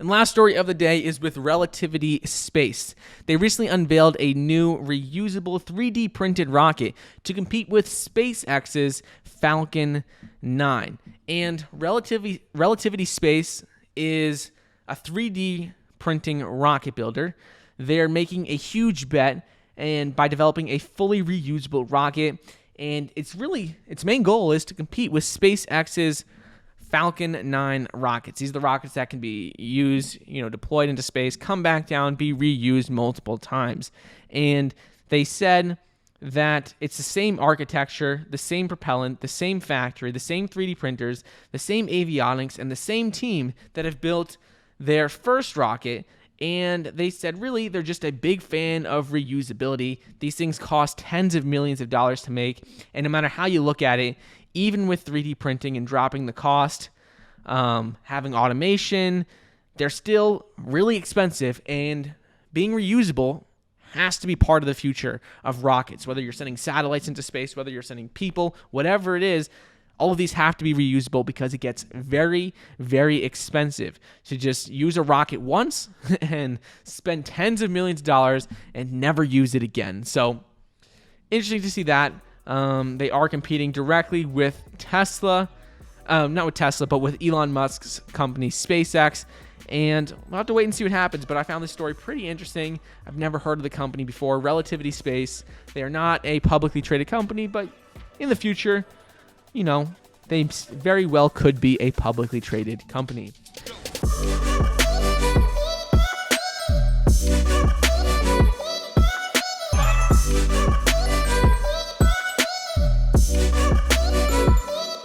And last story of the day is with Relativity Space. They recently unveiled a new reusable 3D printed rocket to compete with SpaceX's Falcon 9. And Relativity Space is a 3D printing rocket builder. They're making a huge bet and by developing a fully reusable rocket. And its main goal is to compete with SpaceX's Falcon 9 rockets. These are the rockets that can be used, deployed into space, come back down, be reused multiple times. And they said that it's the same architecture, the same propellant, the same factory, the same 3D printers, the same avionics, and the same team that have built their first rocket. And they said, really, they're just a big fan of reusability. These things cost tens of millions of dollars to make. And no matter how you look at it, even with 3D printing and dropping the cost, having automation, they're still really expensive. And being reusable has to be part of the future of rockets. Whether you're sending satellites into space, whether you're sending people, whatever it is, all of these have to be reusable because it gets very, very expensive to just use a rocket once and spend tens of millions of dollars and never use it again. So interesting to see that. They are competing directly with Tesla, not with Tesla, but with Elon Musk's company SpaceX. And we'll have to wait and see what happens. But I found this story pretty interesting. I've never heard of the company before. Relativity Space. They are not a publicly traded company, but in the future, they very well could be a publicly traded company.